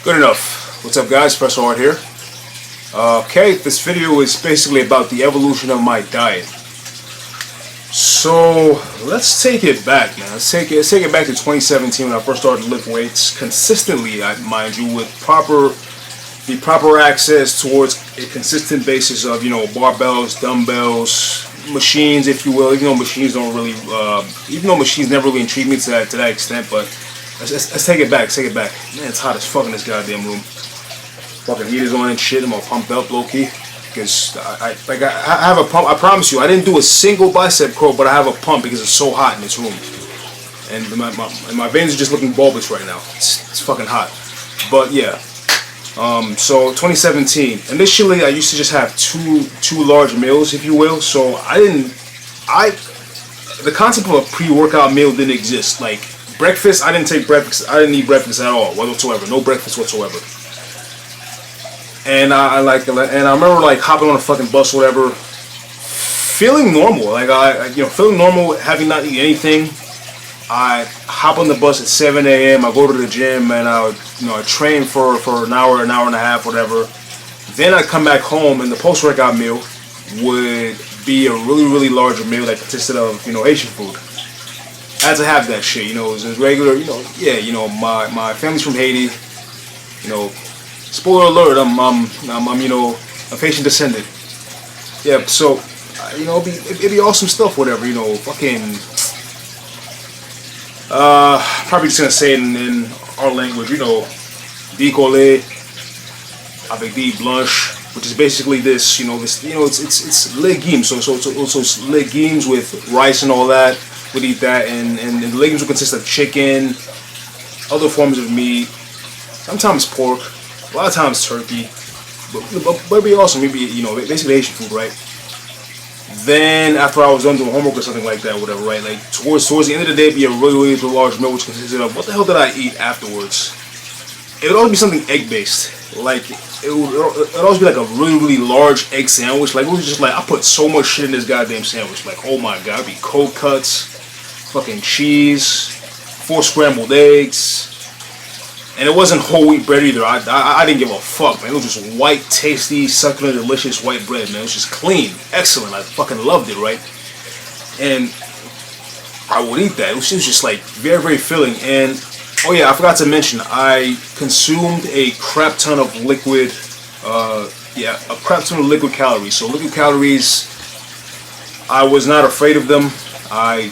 Good enough. What's up, guys? Professor Art here. Okay, this video is basically about the evolution of my diet. So let's take it back, man. Let's take it back to 2017 when I first started to lift weights consistently, mind you, with the proper access towards a consistent basis of barbells, dumbbells, machines, if you will. Even though machines never really intrigued me to that extent, but let's take it back. Man, it's hot as fuck in this goddamn room. Fucking heaters on and shit. I'm all pumped up, low key, because I have a pump. I promise you, I didn't do a single bicep curl, but I have a pump because it's so hot in this room, and my veins are just looking bulbous right now. It's fucking hot. But yeah. So 2017. Initially, I used to just have two large meals, if you will. So the concept of a pre-workout meal didn't exist. Like breakfast, I didn't take breakfast. I didn't eat breakfast at all, whatsoever. No breakfast whatsoever. And I remember like hopping on a fucking bus, or whatever, feeling normal. Feeling normal, having not eaten anything. I hop on the bus at 7 a.m. I go to the gym and I train for an hour and a half, whatever. Then I come back home and the post-workout meal would be a really large meal that consisted of Asian food. I had to have that shit. It was regular. My family's from Haiti. Spoiler alert, I'm a Haitian descendant. Yeah, so it'd be awesome stuff, whatever. Fucking. Probably just gonna say it in our language, décollé avec des blanches, which is basically this, it's legumes. So it's legumes with rice and all that. We'd eat that, and the legumes would consist of chicken, other forms of meat, sometimes pork, a lot of times turkey, but it'd be awesome. It'd be basically Asian food, right? Then after I was done doing homework or something like that, whatever, right? Like towards the end of the day, it'd be a really large meal, which consisted of what the hell did I eat afterwards? It would always be something egg based. Like it would always be like a really large egg sandwich. Like it was just like I put so much shit in this goddamn sandwich. Like, oh my god, it'd be cold cuts, fucking cheese, 4 scrambled eggs. And it wasn't whole wheat bread either. I didn't give a fuck, man. It was just white, tasty, succulent, delicious white bread, man. It was just clean, excellent. I fucking loved it, right? And I would eat that. It was just like very filling. And oh yeah, I forgot to mention, I consumed a crap ton of liquid. A crap ton of liquid calories. So liquid calories, I was not afraid of them. I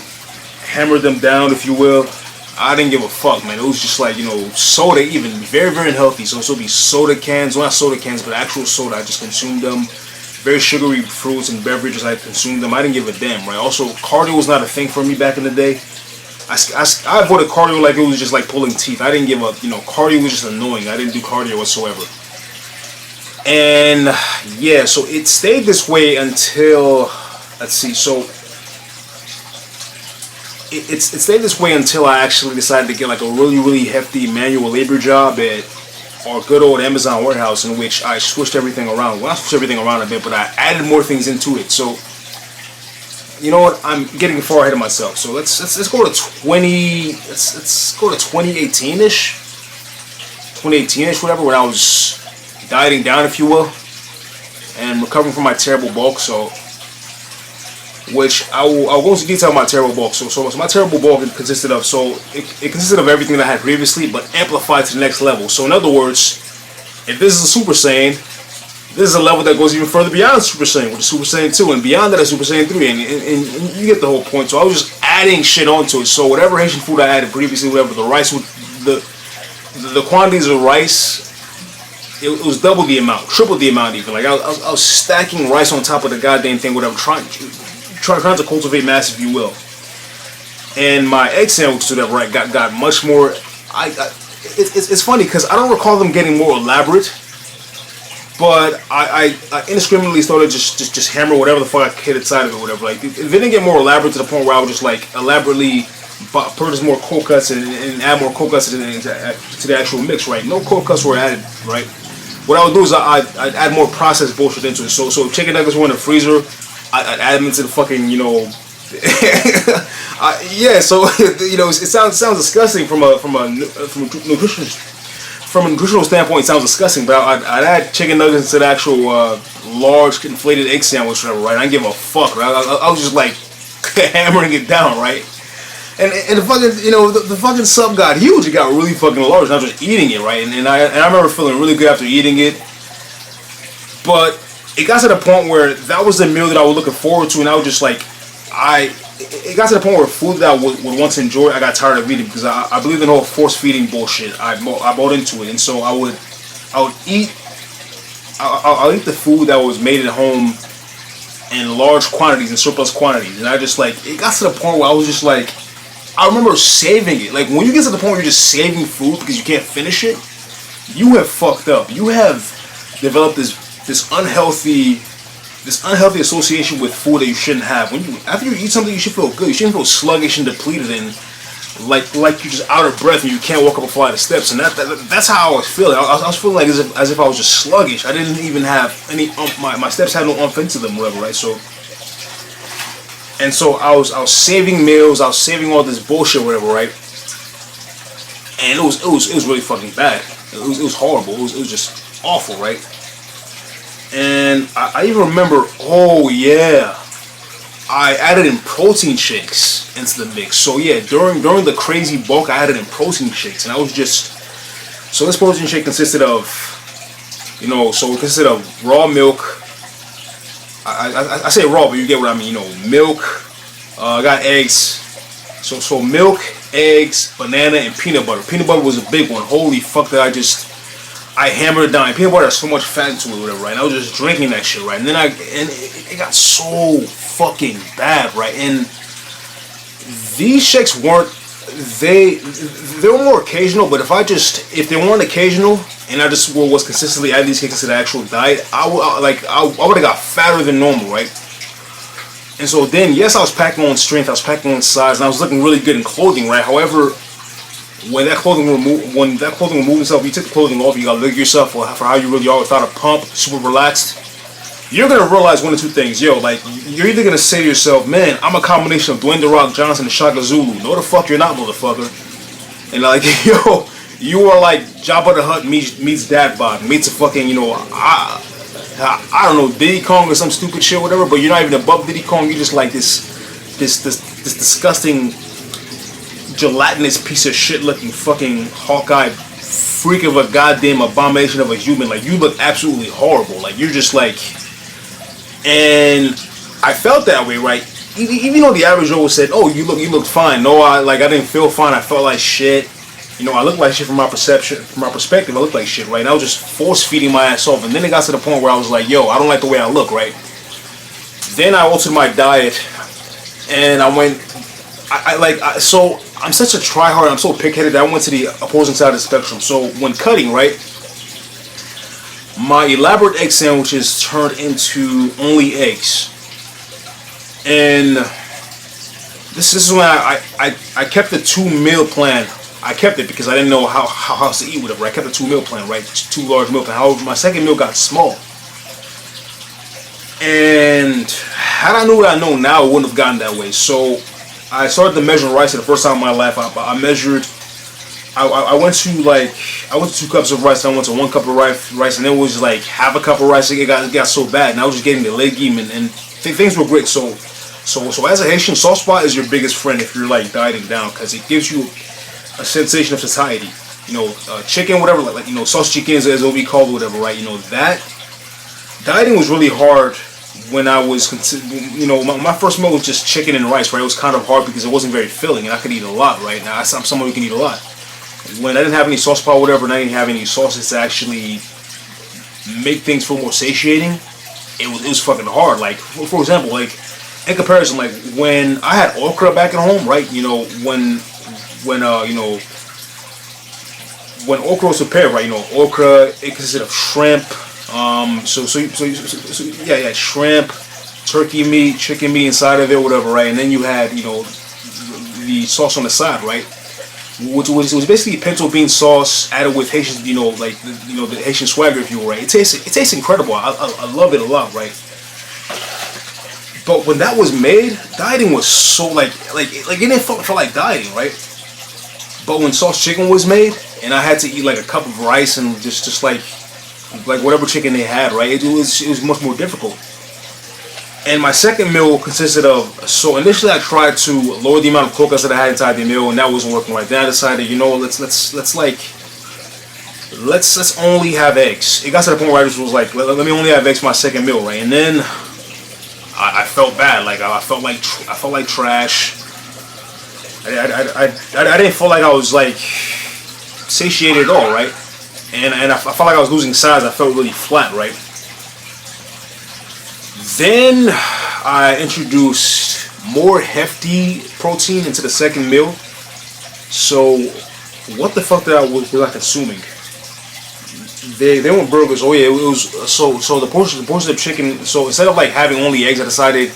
hammered them down, if you will. I didn't give a fuck, man. It was just like, soda, even very unhealthy. So it'll be soda cans, well, not soda cans, but actual soda. I just consumed them. Very sugary fruits and beverages, I consumed them. I didn't give a damn, right? Also, cardio was not a thing for me back in the day. I avoided cardio like it was just like pulling teeth. I didn't give up. Cardio was just annoying. I didn't do cardio whatsoever. And yeah, so it stayed this way until, let's see, so it stayed this way until I actually decided to get like a really hefty manual labor job at our good old Amazon warehouse, in which I switched everything around. Well, I switched everything around a bit, but I added more things into it. So you know what? I'm getting far ahead of myself. So let's go to 2018ish, 2018ish, whatever. When I was dieting down, if you will, and recovering from my terrible bulk. So. Which I'll go into detail on my terrible bulk. So my terrible bulk consisted of, it consisted of everything that I had previously, but amplified to the next level. So in other words, if this is a Super Saiyan, this is a level that goes even further beyond Super Saiyan, which is Super Saiyan 2, and beyond that is Super Saiyan 3, and you get the whole point. So I was just adding shit onto it. So whatever Haitian food I added previously, whatever the rice, the quantities of rice, it was double the amount, triple the amount even. Like I was stacking rice on top of the goddamn thing, whatever, trying to cultivate mass, if you will. And my egg sandwiches, whatever, right, got much more. It's funny because I don't recall them getting more elaborate, but I indiscriminately started just hammer whatever the fuck I could inside of it, whatever. Like it didn't get more elaborate to the point where I would just like elaborately purchase more cold cuts and add more cold cuts to the actual mix, right? No cold cuts were added, right? What I would do is I'd add more processed bullshit into it. So chicken nuggets were in the freezer. I'd add them into the fucking, yeah. So it sounds disgusting from a nutritionist from a nutritional standpoint, it sounds disgusting, but I'd add chicken nuggets into the actual large inflated egg sandwich, whatever, right? I didn't give a fuck, right? I was just like hammering it down, right? And the fucking, you know, the fucking sub got huge. It got really fucking large. And I was just eating it, right? And I remember feeling really good after eating it. But it got to the point where that was the meal that I was looking forward to, and I was just like, it got to the point where food that I would once enjoy, I got tired of eating, because I believe in the whole force feeding bullshit. I bought into it, and so I'll eat the food that was made at home in large quantities, in surplus quantities, and I just like, it got to the point where I was just like, I remember saving it. Like, when you get to the point where you're just saving food because you can't finish it, you have fucked up. You have developed this unhealthy association with food that you shouldn't have. After you eat something, you should feel good. You shouldn't feel sluggish and depleted and like you're just out of breath and you can't walk up a flight of steps. And that's how I was feeling. I was feeling like as if I was just sluggish. I didn't even have any my steps had no umph into them, whatever, right? And so I was saving meals, I was saving all this bullshit, whatever, right? And it was really fucking bad. It was horrible. It was just awful, right? And I even remember, oh yeah, I added in protein shakes into the mix. So yeah, during the crazy bulk, I added in protein shakes, and I was just, so this protein shake consisted of, you know, so it consisted of raw milk. I say raw, but you get what I mean. You know, milk. I got eggs. So milk, eggs, banana, and peanut butter. Peanut butter was a big one. Holy fuck! That I hammered it down. Peanut butter has so much fat into it, whatever, right? And I was just drinking that shit, right? And then it got so fucking bad, right? And these shakes weren't. They were more occasional, but if they weren't occasional, and I just was consistently adding these shakes to the actual diet, I would have got fatter than normal, right? And so then, yes, I was packing on strength, I was packing on size, and I was looking really good in clothing, right? However, when that clothing removed itself, you took the clothing off, you gotta look at yourself for how you really are without a pump, super relaxed. You're gonna realize one of two things, yo. Like, you're either gonna say to yourself, man, I'm a combination of Dwayne "The Rock" Johnson and Shaka Zulu. No, the fuck you're not, motherfucker. And like, yo, you are like Jabba the Hutt meets Dad Bod, meets a fucking, you know, I don't know, Diddy Kong or some stupid shit, whatever. But you're not even above Diddy Kong. You're just like this disgusting, gelatinous piece of shit looking fucking Hawkeye freak of a goddamn abomination of a human. Like, you look absolutely horrible. Like, you're just like. And I felt that way, right? Even though the average Joe said, "Oh, you looked fine." No, I didn't feel fine. I felt like shit. You know, I looked like shit from my perspective. I looked like shit, right? And I was just force feeding my ass off. And then it got to the point where I was like, "Yo, I don't like the way I look," right? Then I altered my diet, and I went. So I'm such a tryhard. I'm so pig-headed that I went to the opposing side of the spectrum. So when cutting, right, my elaborate egg sandwiches turned into only eggs. And this is when I kept the 2-meal plan. I kept it because I didn't know how else to eat whatever. I kept the 2-meal plan, right? 2 large meal plan. However, my second meal got small. And had I known what I know now, it wouldn't have gotten that way. So I started to measure rice for the first time in my life. I measured. I went to 2 cups of rice. And I went to 1 cup of rice, and it was like half a cup of rice. It got so bad, and I was just getting the legume, and things were great. So as a Haitian, soft spot is your biggest friend if you're like dieting down, because it gives you a sensation of satiety. You know, chicken, whatever, like you know, sauce chicken is what we call it, whatever, right? You know, that dieting was really hard when I was, you know, my first meal was just chicken and rice, right? It was kind of hard because it wasn't very filling, and I could eat a lot, right? Now I'm someone who can eat a lot. When I didn't have any sauce pot, whatever, and I didn't have any sauces to actually make things feel more satiating, it was fucking hard. Like, for example, like, in comparison, like, when I had okra back at home, right, you know, when okra was prepared, right, you know, okra, it consisted of shrimp, yeah, shrimp, turkey meat, chicken meat inside of it, whatever, right, and then you had, you know, the sauce on the side, right, which was basically pinto bean sauce added with Haitian, you know, like, you know, the Haitian swagger, if you will, right. It tastes incredible. I love it a lot, right. But when that was made, dieting was so like it didn't feel like dieting, right. But when sauce chicken was made, and I had to eat like a cup of rice and just like whatever chicken they had, right? It was much more difficult. And my second meal consisted of, so initially I tried to lower the amount of coconuts that I had inside the meal, and that wasn't working right. Then I decided, you know, let's only have eggs. It got to the point where I just was like, let me only have eggs for my second meal, right? And then I felt bad, like I felt like trash. I didn't feel like I was like satiated at all, right? And I felt like I was losing size. I felt really flat, right? Then I introduced more hefty protein into the second meal. So what the fuck was I consuming? They weren't burgers. Oh yeah, it was so the portion of chicken. So instead of like having only eggs, I decided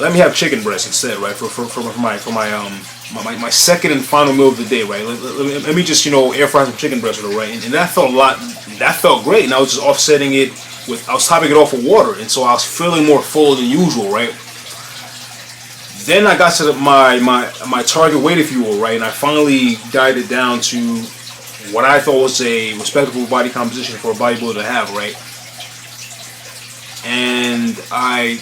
let me have chicken breast instead, right? For my second and final meal of the day, right? Let me just, you know, air fry some chicken breast with it, right? And that felt a lot. That felt great, and I was just offsetting it with, I was topping it off with water, and so I was feeling more full than usual, right? Then I got to my target weight, if you will, right? And I finally dieted down to what I thought was a respectable body composition for a bodybuilder to have, right? And I'm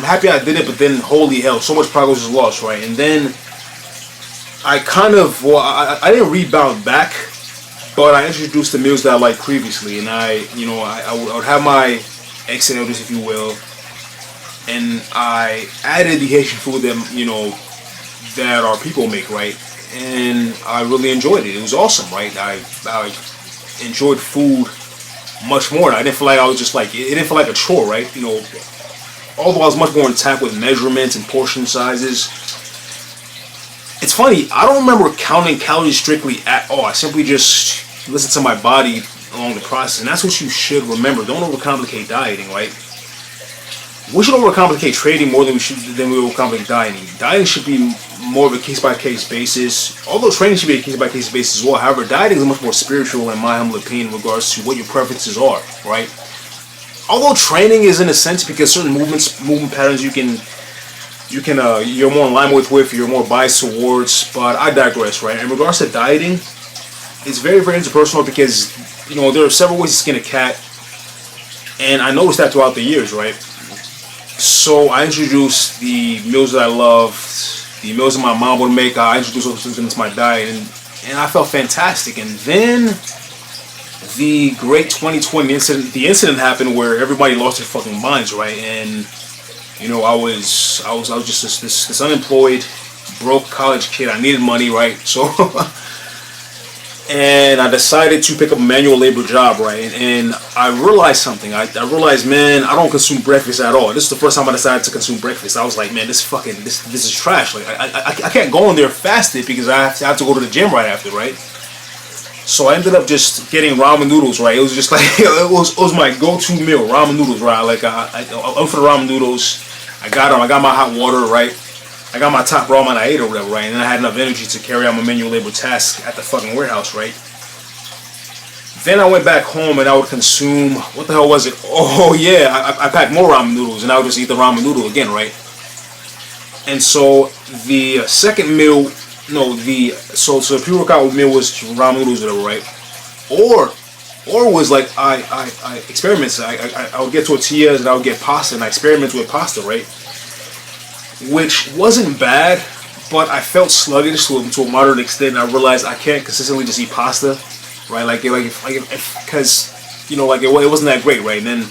happy I did it, but then holy hell, so much progress was lost, right? And then I kind of, I didn't rebound back, but I introduced the meals that I liked previously, and I would have my egg sandwiches, if you will, and I added the Haitian food that our people make, right? And I really enjoyed it. It was awesome, right? I enjoyed food much more. I didn't feel like I was just like, it didn't feel like a chore, right? You know, although I was much more intact with measurements and portion sizes. It's funny, I don't remember counting calories strictly at all. I simply just listen to my body along the process, and that's what you should remember. Don't overcomplicate dieting, right? We should overcomplicate training more than we overcomplicate dieting. Dieting should be more of a case-by-case basis, although training should be a case-by-case basis as well. However, dieting is much more spiritual, in my humble opinion, in regards to what your preferences are, right? Although training is in a sense, because certain movement patterns you're more in line with, you're more biased towards, but I digress, right? In regards to dieting, it's very, very interpersonal because, you know, there are several ways to skin a cat, and I noticed that throughout the years, right? So I introduced the meals that I loved, the meals that my mom would make. I introduced those things into my diet, and I felt fantastic. And then the great 2020 incident happened where everybody lost their fucking minds, right? And you know, I was just this unemployed, broke college kid. I needed money, right? So and I decided to pick up a manual labor job, right? And I realized something. I realized, man, I don't consume breakfast at all. This is the first time I decided to consume breakfast. I was like, man, this is trash. Like, I can't go in there fasted because I have to go to the gym right after, right? So I ended up just getting ramen noodles, right? It was just like, it was my go-to meal, ramen noodles, right? Like, I went for the ramen noodles. I got them. I got my hot water, right? I got my top ramen I ate or whatever, right? And then I had enough energy to carry out my manual labor task at the fucking warehouse, right? Then I went back home and I would consume, what the hell was it? Oh yeah, I packed more ramen noodles and I would just eat the ramen noodle again, right? And so the second meal, so the pre-workout meal was ramen noodles or whatever, right? Or was like, I experimented. I would get tortillas and I would get pasta and I experimented with pasta, right? Which wasn't bad, but I felt sluggish to a moderate extent, and I realized I can't consistently just eat pasta, right? Because you know, like it wasn't that great, right? And then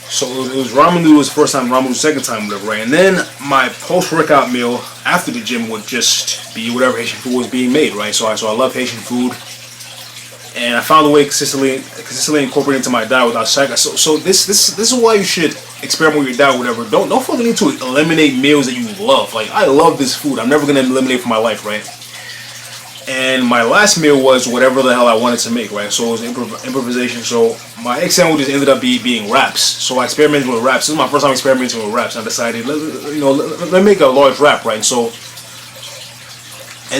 so it was ramen noodles the first time, ramen noodles the second time, whatever, right? And then my post-workout meal after the gym would just be whatever Haitian food was being made, right? So I love Haitian food, and I found a way consistently incorporate into my diet without sacrifice. So this is why you should experiment with your diet, whatever. Don't feel the need to eliminate meals that you love. Like, I love this food. I'm never gonna eliminate from my life, right? And my last meal was whatever the hell I wanted to make, right? So it was improvisation. So my egg sandwiches ended up being wraps. So I experimented with wraps. This is my first time experimenting with wraps. I decided, let me make a large wrap, right? And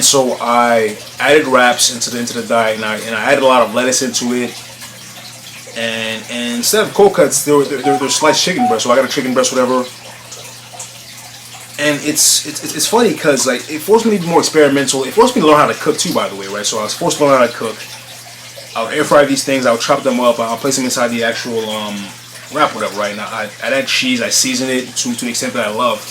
so I added wraps into the diet, and I added a lot of lettuce into it. And instead of cold cuts, they're sliced chicken breast. So I got a chicken breast, whatever. And it's funny because like it forced me to be more experimental. It forced me to learn how to cook too, by the way, right? So I was forced to learn how to cook. I'll air fry these things. I'll chop them up. I'll place them inside the actual wrap, whatever, right? Now I add cheese. I season it to the extent that I loved,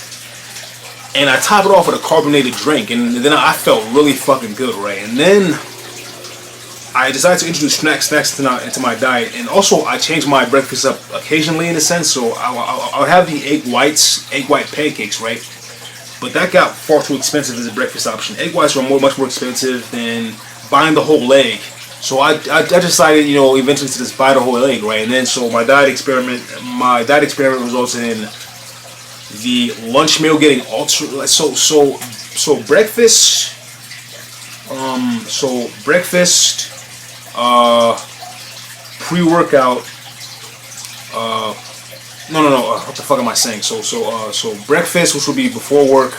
and I top it off with a carbonated drink. And then I felt really fucking good, right? And then I decided to introduce snacks into my diet, and also I changed my breakfast up occasionally in a sense. So I'll have the egg white pancakes, right? But that got far too expensive as a breakfast option. Egg whites are much more expensive than buying the whole egg. So I decided, you know, eventually to just buy the whole egg, right? And then so my diet experiment resulted in the lunch meal getting altered. So breakfast. Pre-workout. What the fuck am I saying? So breakfast, which will be before work.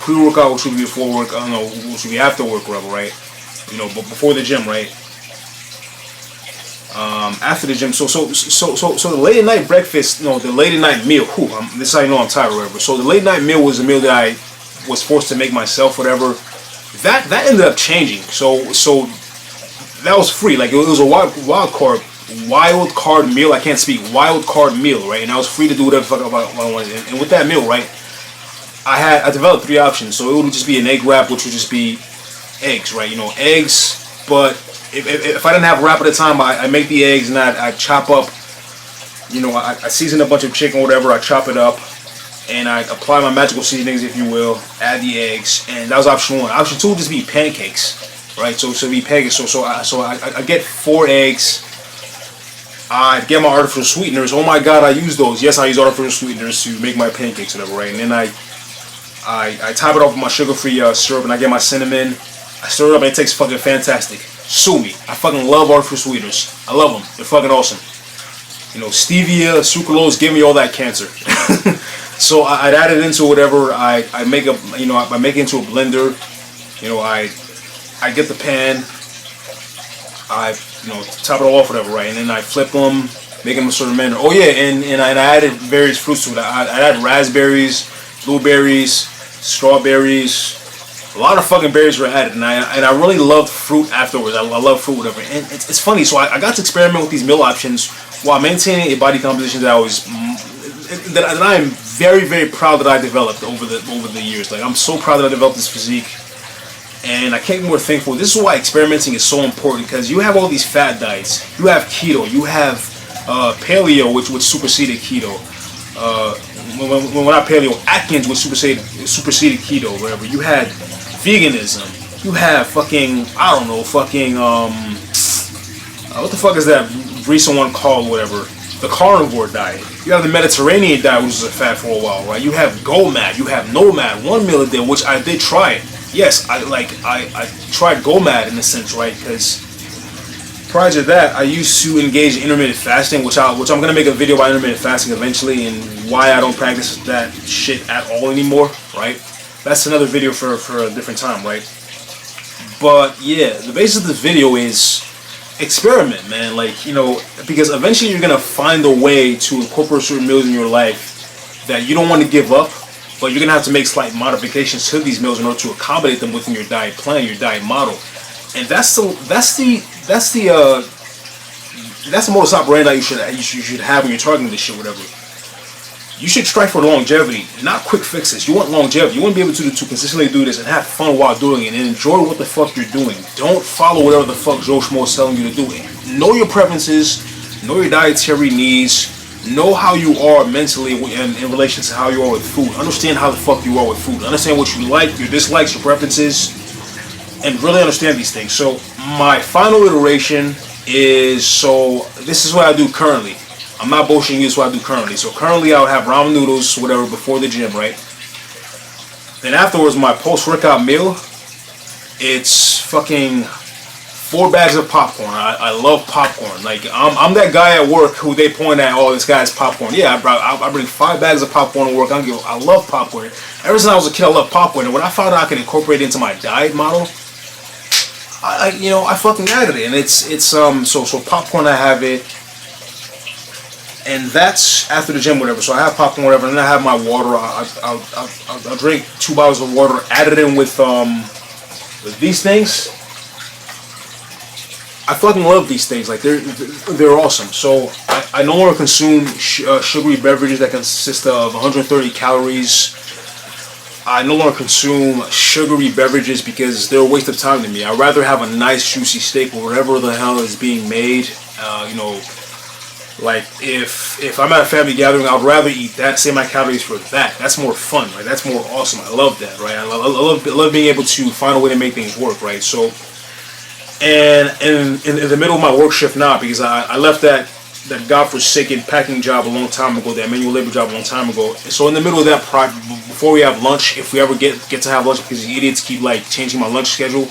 Pre-workout, which will be before work. I don't know, which will be after work, whatever, right? You know, but before the gym, right? After the gym. So the late night breakfast, the late night meal. This is how you know I'm tired, or whatever. So the late night meal was a meal that I was forced to make myself, whatever. That ended up changing. So that was free. Like it was a wild card meal. I can't speak. Wild card meal, right? And I was free to do whatever the fuck I wanted. And with that meal, right, I developed 3 options. So it would just be an egg wrap, which would just be eggs, right? You know, eggs. But if I didn't have a wrap at the time, I make the eggs and I chop up. You know, I season a bunch of chicken, or whatever. I chop it up. And I apply my magical seasonings, if you will, add the eggs, and that was option 1. Option 2 would just be pancakes, right? So be pancakes. So I get 4 eggs. I get my artificial sweeteners. Oh my god, I use those. Yes, I use artificial sweeteners to make my pancakes, whatever, right? And then I top it off with my sugar-free syrup, and I get my cinnamon. I stir it up, and it tastes fucking fantastic. Sue me. I fucking love artificial sweeteners. I love them. They're fucking awesome. You know, stevia, sucralose, give me all that cancer. So I'd add it into whatever I make I make it into a blender. You know, I get the pan, I top it all off, whatever, right, and then I flip them, make them a certain manner. Oh yeah, and I added various fruits to it. I added raspberries, blueberries, strawberries. A lot of fucking berries were added, and I really loved fruit afterwards. I love fruit, whatever. And it's funny. So I got to experiment with these meal options while maintaining a body composition that I am very, very proud that I developed over the years. Like, I'm so proud that I developed this physique, and I can't be more thankful. This is why experimenting is so important, because you have all these fad diets. You have keto. You have paleo, which superseded keto. Well, not paleo, Atkins, which superseded keto. Whatever. You had veganism. You have fucking, I don't know, fucking what the fuck is that recent one called? Whatever. The carnivore diet. You have the Mediterranean diet, which was a fad for a while, right? You have GOMAD, you have NOMAD, 1 meal a day, which I did try. Yes, I tried GOMAD in a sense, right? Because prior to that, I used to engage in intermittent fasting, which I'm gonna make a video about intermittent fasting eventually, and why I don't practice that shit at all anymore, right? That's another video for a different time, right? But yeah, the basis of this video is experiment, man. Like, because eventually you're gonna find a way to incorporate certain meals in your life that you don't want to give up, but you're gonna have to make slight modifications to these meals in order to accommodate them within your diet plan, your diet model. And that's the modus operandi that you should have when you're targeting this shit, whatever. You should strive for longevity, not quick fixes. You want longevity. You want to be able to consistently do this and have fun while doing it and enjoy what the fuck you're doing. Don't follow whatever the fuck Joe Schmo is telling you to do. Know your preferences, know your dietary needs, know how you are mentally in relation to how you are with food. Understand how the fuck you are with food. Understand what you like, your dislikes, your preferences, and really understand these things. So my final iteration is, this is what I do currently. I'm not bullshitting you, this is what I do currently. So currently I'll have ramen noodles, whatever, before the gym, right? Then afterwards, my post-workout meal, it's fucking 4 bags of popcorn. I love popcorn. Like, I'm that guy at work who they point at, oh, this guy's popcorn. Yeah, I bring 5 bags of popcorn to work. I love popcorn. Ever since I was a kid, I loved popcorn. And when I found out I could incorporate it into my diet model, I fucking added it. And it's so popcorn, I have it. And that's after the gym, whatever. So I have popcorn, whatever, and then I have my water. I'll drink 2 bottles of water, add it in with these things. I fucking love these things. Like they're awesome. So I no longer consume sugary beverages that consist of 130 calories. I no longer consume sugary beverages because they're a waste of time to me. I'd rather have a nice juicy steak or whatever the hell is being made. You know, like if I'm at a family gathering, I'd rather eat that, save my calories for that. That's more fun, right? That's more awesome. I love that, right? I love being able to find a way to make things work, right? So. And in the middle of my work shift now, because I left that godforsaken packing job a long time ago, that manual labor job a long time ago. So in the middle of that before we have lunch, if we ever get to have lunch, because the idiots keep like changing my lunch schedule,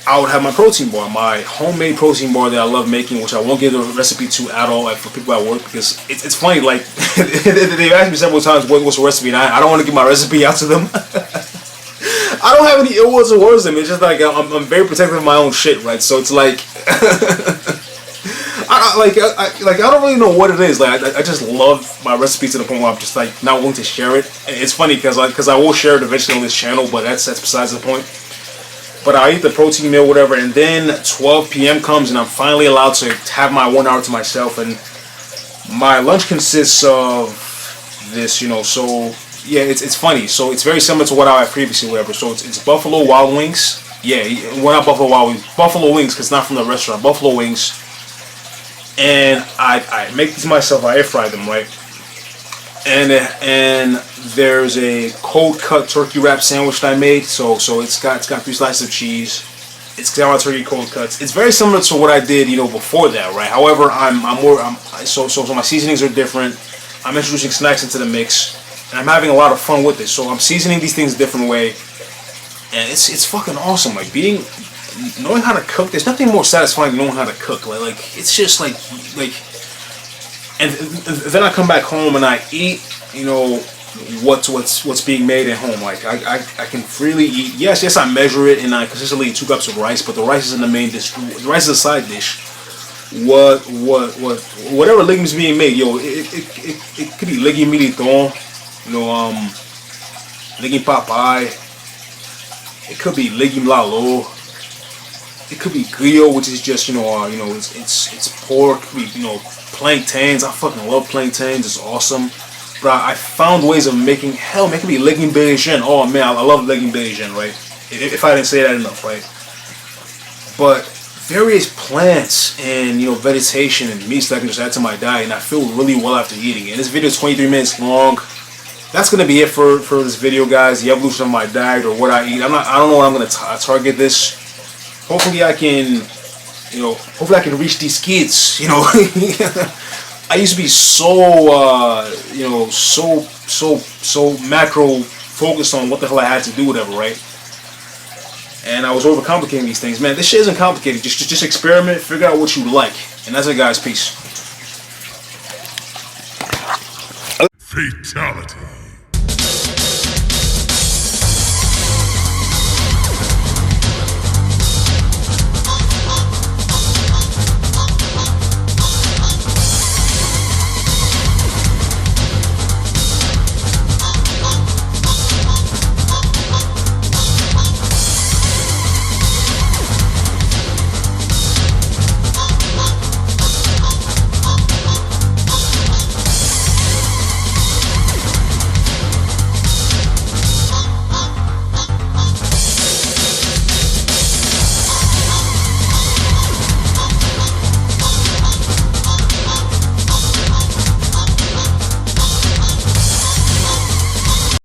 I would have my protein bar, my homemade protein bar that I love making, which I won't give the recipe to at all, like, for people at work, because it's funny, like, they've asked me several times what's the recipe, and I don't want to give my recipe out to them. I don't have any ill words towards them. It's just like I'm very protective of my own shit, right? So it's like, I don't really know what it is. Like I just love my recipe to the point where I'm just like not willing to share it. And it's funny because I will share it eventually on this channel, but that's besides the point. But I eat the protein meal, whatever, and then 12 p.m. comes, and I'm finally allowed to have my 1 hour to myself. And my lunch consists of this, you know, so. Yeah, it's funny. So it's very similar to what I had previously, whatever. So it's Buffalo Wild Wings. Yeah, well, not Buffalo Wild Wings. Buffalo Wings, because it's not from the restaurant. Buffalo Wings. And I make these myself. I air fry them, right? And there's a cold cut turkey wrap sandwich that I made. So it's got 3 slices of cheese. It's got my turkey cold cuts. It's very similar to what I did, you know, before that, right? However, so my seasonings are different. I'm introducing snacks into the mix. And I'm having a lot of fun with it. So I'm seasoning these things a different way. And it's fucking awesome. Like knowing how to cook, there's nothing more satisfying than knowing how to cook. Like it's just like and then I come back home and I eat, you know, what's being made at home. Like I can freely eat. Yes, I measure it and I consistently eat 2 cups of rice, but the rice isn't the main dish. The rice is a side dish. Whatever legumes being made, yo, it could be legume militon. You know, legume papai. It could be legume lalo. It could be griot, which is just it's pork. It could be, you know, plantains. I fucking love plantains. It's awesome. But I found ways of making. Hell, man, it could be legume bergère. Oh man, I love legume bergère, right? If I didn't say that enough, right? But various plants and, you know, vegetation and meats that I can just add to my diet, and I feel really well after eating it. And this video is 23 minutes long. That's gonna be it for this video, guys. The evolution of my diet, or what I eat. I don't know what I'm gonna target this. Hopefully I can, you know, reach these kids. You know, I used to be so, you know, so macro focused on what the hell I had to do, whatever, right? And I was overcomplicating these things, man. This shit isn't complicated. Just experiment, figure out what you like, and that's it, guys. Peace. Fatality.